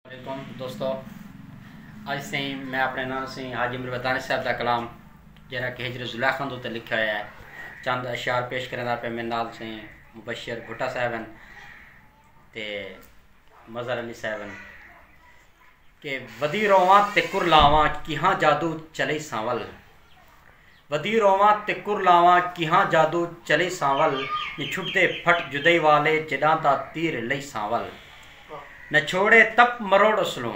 वालेकुम दोस्तों, अज से मैं अपने नाम से हाजी मरवतानी साहब का कलाम जरा कि हिजर जुलैखंद उत्ते लिखा हुआ है। चंद अशार पेश करने पे मेरे नाल से मुबशर भुट्टा साहब ते मज़हर अली साहब के वधी रोवां ते कुर लावां किहां जादू चले सांवल। वधी रोवां ते कुर लावां किहां जादू चले सांवल। नी छुटदे फट जुदई वाले जडां दा तीर लई सांवल। न छोड़े तप मरोड़ असलूं,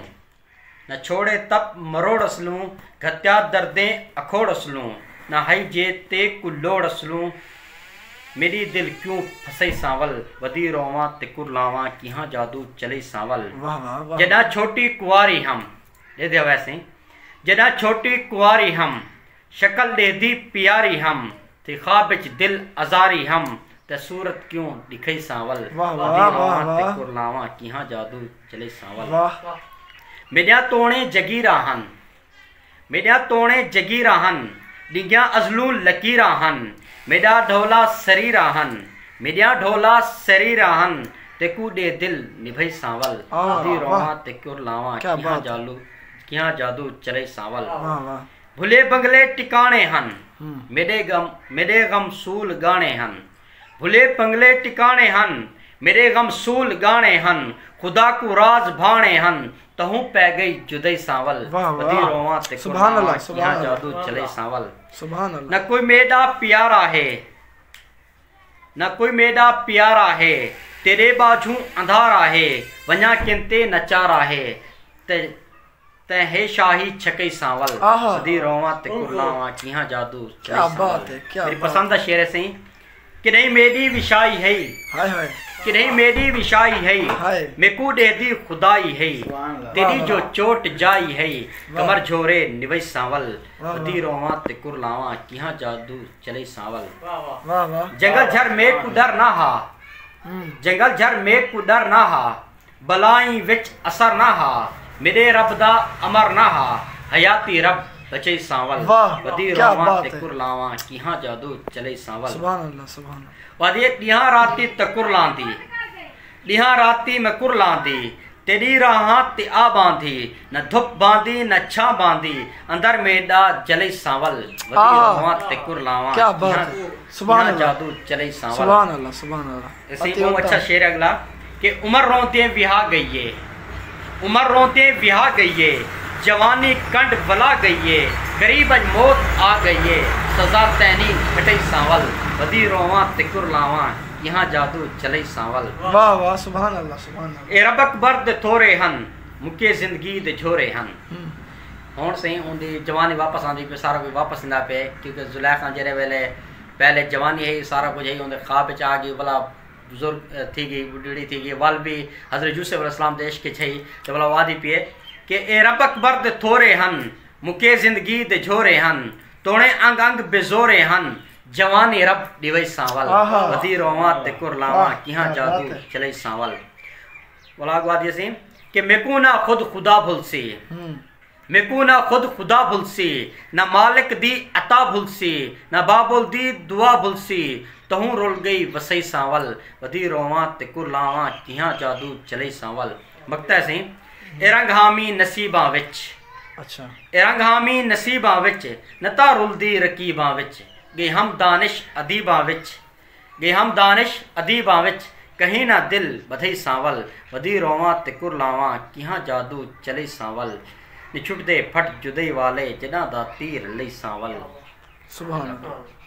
न छोड़े तप मरोड़ असलूं। घत्या दर्दें अखोड़ असलूं, न हई जे ते कुलोड़ असलूं। मेरी दिल क्यों फसई सांवल। वधी रोवां ते कुर लावां किहां जादू चले सांवल। जदा छोटी कुआरी हम दे वैसे जदा छोटी कुआरी हम शक्ल दे दी प्यारी हम ते ख्वाब विच दिल अजारी हम ते सूरत क्यों दिखई सांवल। ते कुर लावां किहां जादू चले सांवल। मेरिया तोणे जगीरा हन, मेरिया तोणे जगीरा हन। डिग्या अजलू लकीरा हन, मेरा ढोला शरीरा हन। मेरिया ढोला शरीरा हन ते कूडे दिल निभई सांवल। वधी रोवां ते कुर लावां किहां जादू चले सांवल। भुले बंगले टिकाणे हन, मेरे गम सूल गाने हन। भुले बंगले टिकाणे हन, मेरे गम सूल गाने हन। खुदा को राज भाणे हन तहु पै गई जुदई सांवल। वधी रोवां ते कुर लावां किहां जादू चले सांवल। न कोई मेरा प्यारा है, न कोई मेरा प्यारा है। तेरे बाजू अंधारा है, वञा किनते नचारा है। ते हे शाही छकई सांवल। वधी रोवां ते कुर लावां किहां जादू चले सांवल। मेरी पसंद का शेर है सही कि नहीं मेरी विशाई है, कि नहीं मेरी विशाई है। मेकू दे दी खुदाई है, तेरी जो चोट जाई है। कमर झोरे निवई सांवल। वधी रोवां ते कुर लावां किहां जादू चले सांवल। जंगल झर में कुडर ना हा, जंगल झर में कुडर ना हा। बलाई विच असर ना हा, मेरे रब दा अमर ना हा। हयाती रब बचे सांवल। वधी रोवां ते कुर लावां किहां जादू चले सांवल। सुभान अल्लाह सुभान अल्लाह। वधी दिहां राती तकुर लांदी, दिहां राती मैं कुर लांदी। तेरी राहां ते आ बांधी, न धुप बांधी न छा बांधी। अंदर मेरा जले सांवल। वधी रोवां ते कुर लावां किहां जादू चले सांवल। सुभान अल्लाह सुभान अल्लाह। इसी को अच्छा शेर अगला कि उमर रोते विहा गई है, उमर रोते विहा गई है। जवानी कंड बला गई है, गरीब अज मौत आ गई है। सजा तैनी घटई सांवल। वधी रोवां ते कुर लावां किहां जादू चले सांवल। वाह वाह सुभान अल्लाह सुभान अल्लाह। ए रब अकबर दे थोरे हन, मुके जिंदगी दे झोरे हन। हुण सही उनकी जवानी वापस आंदी पे, सारा कुछ वापस इंदा पे। क्योंकि जुलैखा जेरे वेले पहले जवानी है, सारा कुछ है उनके ख्वाब च आ गई। भला बुजुर्ग थी गई, बुढ़ी थी गई। वाल भी हजरत यूसुफ अलैहिस्सलाम देश के छई तो भला वादी पिए कि ए रब अकबर दे थोरे हन, मुके जिंदगी दे झोरे हन। तोणे अंग अंग बेजोरे हन, जवानी रब दिवई सांवल। वधी रोवां ते कुर लावां किहां जादू चले सांवल। वलाग वादी से कि मेकू ना खुद खुदा भुलसी, मेकू ना खुद खुदा भुलसी। ना मालिक दी अता भुलसी, ना बाबुल दी दुआ भुलसी। तहु रुल गई वसई सांवल। वधी रोवां ते कुर लावां किहां जादू चले सांवल। मकता से ए रंग हामी नसीबां विच, अच्छा ए रंग हामी नसीबां विच। नता रुलदी रकीबां विच, गे हम दानिश अदीबां विच, गे हम दानिश अदीबां विच। कहीं ना दिल बधई सांवल। वधी रोवां ते कुर लावां किहां जादू चले सांवल। निछुटदे फट जुदई वाले जडां दा तीर लई सांवल। सुभान अल्लाह।